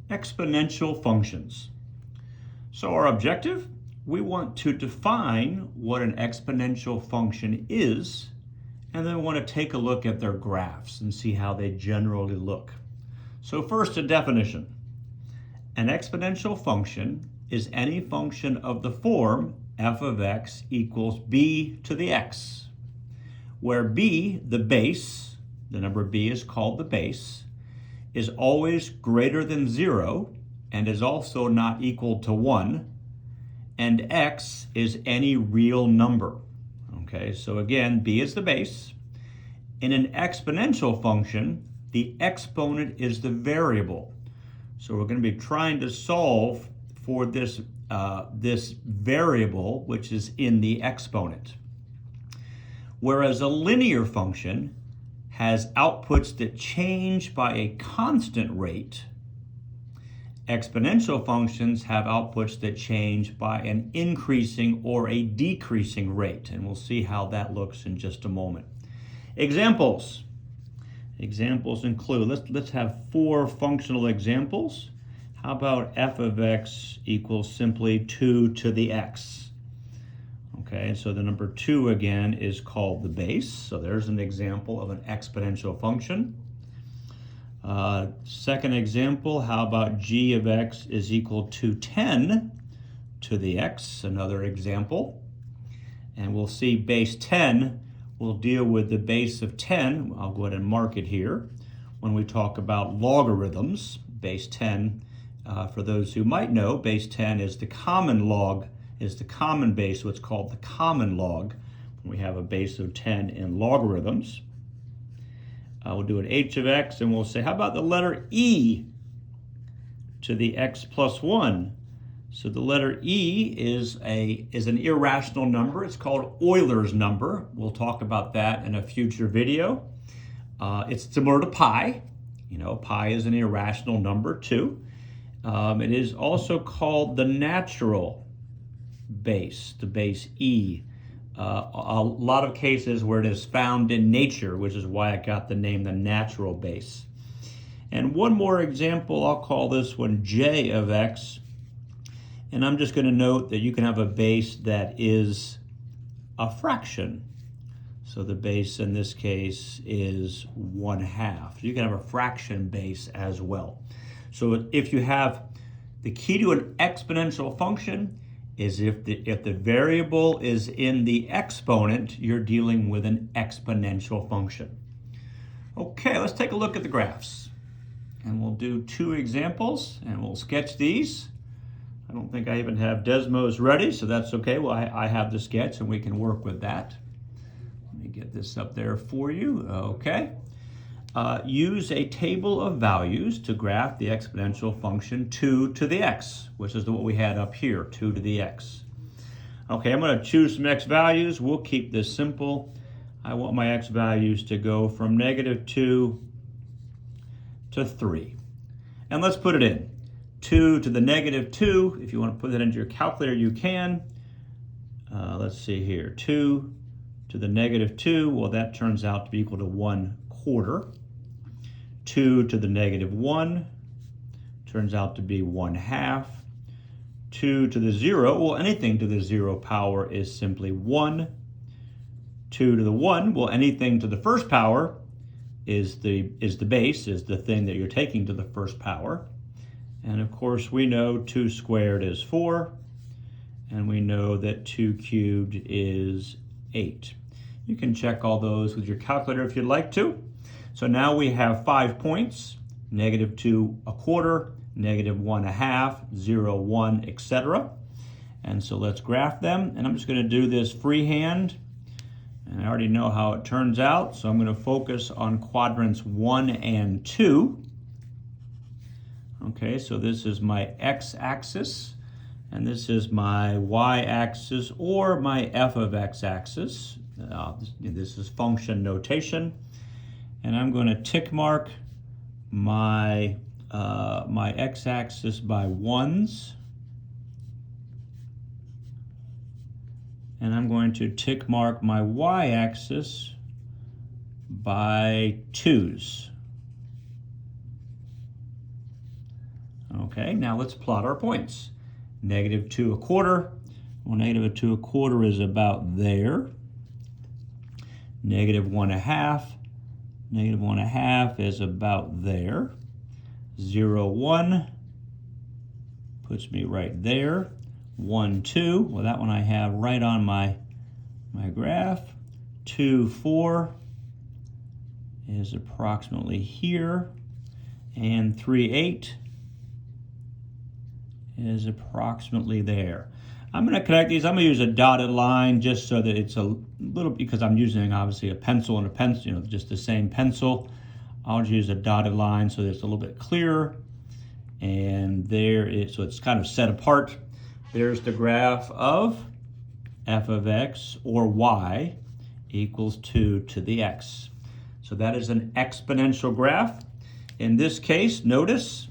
Exponential functions. So our objective, we want to define what an exponential function is, and then we want to take a look at their graphs and see how they generally look. So first, a definition. An exponential function is any function of the form f of x equals b to the x, where b, the base, the number b is called the base, is always greater than 0 and is also not equal to 1, and x is any real number. Okay, so again, b is the base. In an exponential function, the exponent is the variable. So we're going to be trying to solve for this variable, which is in the exponent. Whereas a linear function has outputs that change by a constant rate, exponential functions have outputs that change by an increasing or a decreasing rate. And we'll see how that looks in just a moment. Examples. Examples include, let's have 4 functional examples. How about f of x equals simply 2 to the x? Okay, so the number 2 again is called the base. So there's an example of an exponential function. Second example, how about g of x is equal to 10 to the x? Another example. And we'll see base 10, we'll deal with the base of 10. I'll go ahead and mark it here. When we talk about logarithms, base 10, for those who might know, base 10 is the common log, is the common base, what's called the common log. We have a base of 10 in logarithms. We'll do an h of x, and we'll say, how about the letter e to the x plus 1? So the letter e is an irrational number. It's called Euler's number. We'll talk about that in a future video. It's similar to pi. You know, pi is an irrational number too. It is also called the natural base, the base e. A lot of cases where it is found in nature, which is why I got the name the natural base. And one more example, I'll call this one j of x. And I'm just going to note that you can have a base that is a fraction. So the base in this case is 1/2. You can have a fraction base as well. So if you have, the key to an exponential function is if the variable is in the exponent, you're dealing with an exponential function. Okay, let's take a look at the graphs. And we'll do 2 examples, and we'll sketch these. I don't think I even have Desmos ready, so that's okay. Well, I have the sketch, and we can work with that. Let me get this up there for you. Okay. Use a table of values to graph the exponential function 2 to the x, which is what we had up here, 2 to the x. Okay, I'm going to choose some x values. We'll keep this simple. I want my x values to go from -2 to 3. And let's put it in. 2 to the -2, if you want to put that into your calculator, you can. Let's see here, 2 to the -2, well, that turns out to be equal to 1/4. 2 to the -1 turns out to be 1/2. 2 to the 0, well, anything to the 0 power is simply 1. 2 to the 1, well, anything to the first power is the base, is the thing that you're taking to the first power. And of course, we know 2 squared is 4, and we know that 2 cubed is 8. You can check all those with your calculator if you'd like to. So now we have 5 points, -2 1/4, -1/2, 0, 1, etc. And so let's graph them. And I'm just going to do this freehand. And I already know how it turns out. So I'm going to focus on quadrants 1 and 2. Okay, so this is my x-axis, and this is my y-axis or my f of x-axis. This is function notation. And I'm going to tick mark my x-axis by 1s. And I'm going to tick mark my y-axis by 2s. Okay, now let's plot our points. Negative 2 1/4. Well, negative 2 1/4 is about there. Negative 1 1/2. Negative 1 1/2 is about there. 0 1 puts me right there. 1 2, well, that one I have right on my graph. 2 4 is approximately here. And 3 8 is approximately there. I'm going to connect these. I'm going to use a dotted line just so that it's a little, because I'm using obviously a pencil and a pencil, just the same pencil. I'll just use a dotted line so that it's a little bit clearer. And there is, so it's kind of set apart. There's the graph of f of x, or y, equals 2 to the x. So that is an exponential graph. In this case, notice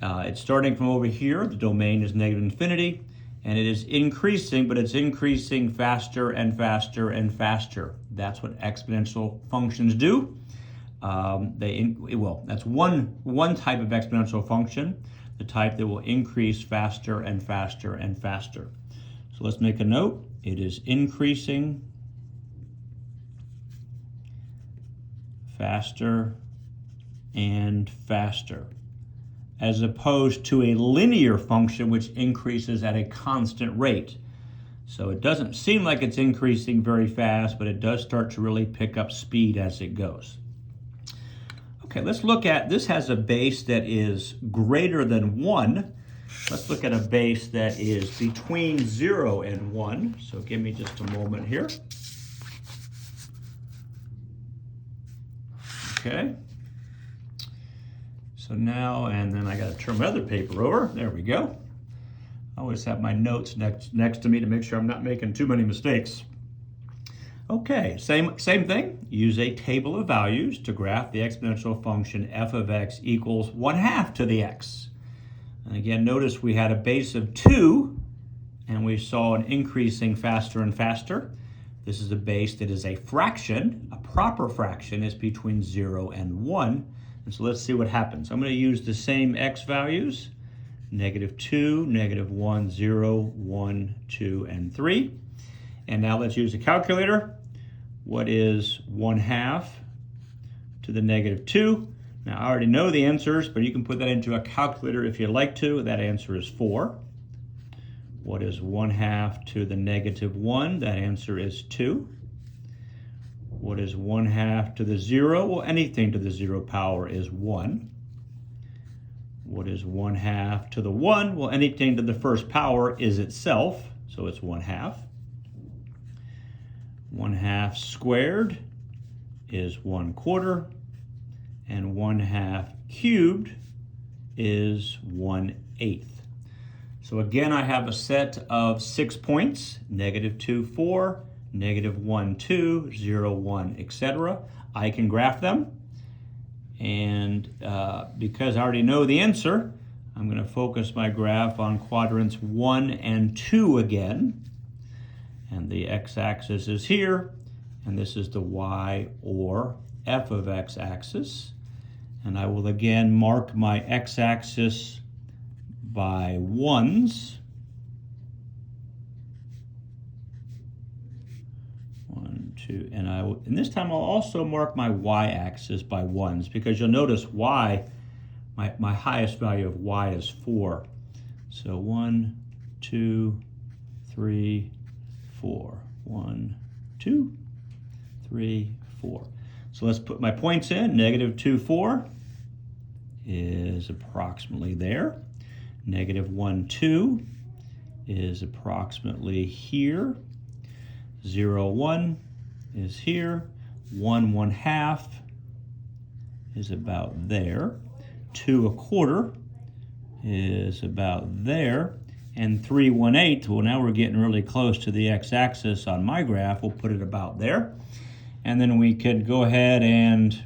it's starting from over here. The domain is negative infinity, and it is increasing, but it's increasing faster and faster and faster. That's what exponential functions do. That's one type of exponential function, the type that will increase faster and faster and faster. So let's make a note. It is increasing faster and faster, as opposed to a linear function which increases at a constant rate. So it doesn't seem like it's increasing very fast, but it does start to really pick up speed as it goes. Okay, let's look at, this has a base that is greater than 1. Let's look at a base that is between 0 and 1. So give me just a moment here. Okay. So now, and then I got to turn my other paper over. There we go. I always have my notes next to me to make sure I'm not making too many mistakes. Okay, same thing. Use a table of values to graph the exponential function f of x equals 1/2 to the x. And again, notice we had a base of 2, and we saw an increasing faster and faster. This is a base that is a fraction. A proper fraction is between 0 and 1. And so let's see what happens. I'm going to use the same x values, -2, -1, 0, 1, 2, and 3. And now let's use a calculator. What is 1/2 to the -2? Now I already know the answers, but you can put that into a calculator if you'd like to. That answer is 4. What is 1/2 to the -1? That answer is 2. What is 1/2 to the 0? Well, anything to the 0 power is 1. What is 1/2 to the 1? Well, anything to the first power is itself, so it's 1/2. 1/2 squared is 1/4, and 1/2 cubed is 1/8. So again, I have a set of 6 points, -2, 4, -1, 2, 0, 1, etc. I can graph them, and because I already know the answer, I'm going to focus my graph on quadrants 1 and 2 again. And the x-axis is here, and this is the y or f of x axis. And I will again mark my x-axis by 1s. 1, 2, and this time I'll also mark my y-axis by 1s, because you'll notice y, my highest value of y is 4. So 1, 2, 3, 4. 1, 2, 3, 4. So let's put my points in. -2, 4 is approximately there. -1, 2 is approximately here. 0, 1 is here. 1, 1/2 is about there. 2, 1/4 is about there. And 3, 1/8, well, now we're getting really close to the x-axis on my graph. We'll put it about there. And then we could go ahead and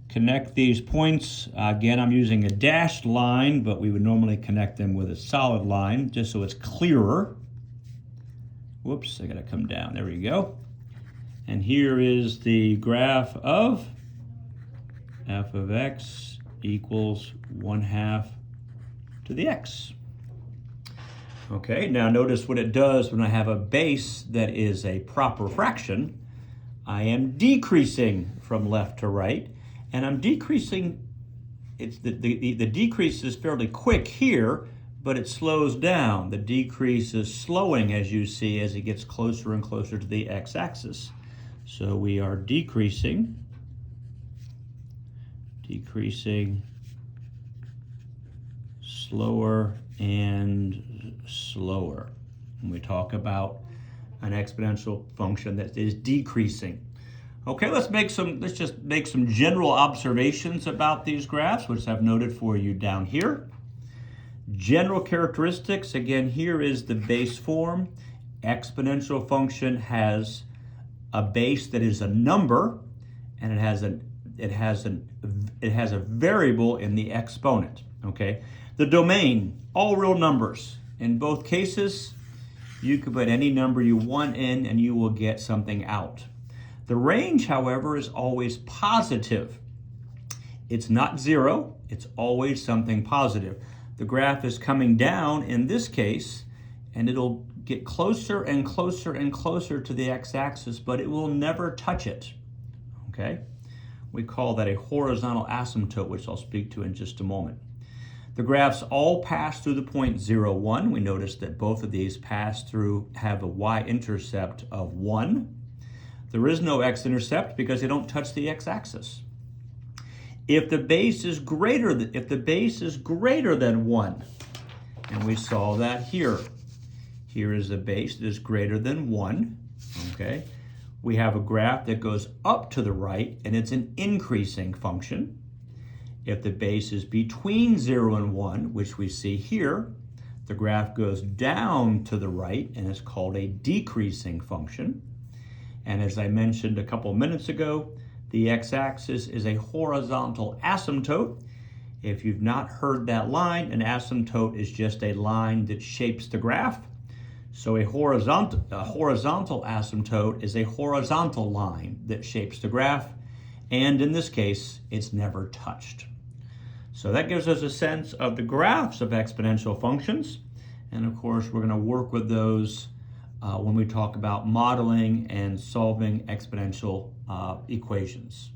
connect these points. Again, I'm using a dashed line, but we would normally connect them with a solid line, just so it's clearer. Whoops, I gotta come down. There we go. And here is the graph of f of x equals 1/2 to the x. Okay, now notice what it does when I have a base that is a proper fraction. I am decreasing from left to right, and I'm decreasing. The decrease is fairly quick here, but it slows down. The decrease is slowing, as you see, as it gets closer and closer to the x-axis. So we are decreasing, slower and slower. When we talk about an exponential function that is decreasing. Okay, let's just make some general observations about these graphs, which I've noted for you down here. General characteristics, again, here is the base form. Exponential function has a base that is a number, and it has a variable in the exponent. Okay, the domain, all real numbers. In both cases, you can put any number you want in, and you will get something out. The range, however, is always positive. It's not zero, it's always something positive. The graph is coming down in this case, and it'll get closer and closer and closer to the x-axis, but it will never touch it, okay? We call that a horizontal asymptote, which I'll speak to in just a moment. The graphs all pass through the point 0, 1. We notice that both of these have a y-intercept of 1. There is no x-intercept because they don't touch the x-axis. If the base is greater than 1, and we saw that here. Here is a base that is greater than 1, okay? We have a graph that goes up to the right, and it's an increasing function. If the base is between 0 and 1, which we see here, the graph goes down to the right, and it's called a decreasing function. And as I mentioned a couple minutes ago, the x-axis is a horizontal asymptote. If you've not heard that line, an asymptote is just a line that shapes the graph. So a horizontal asymptote is a horizontal line that shapes the graph, and in this case, it's never touched. So that gives us a sense of the graphs of exponential functions, and of course, we're going to work with those when we talk about modeling and solving exponential equations.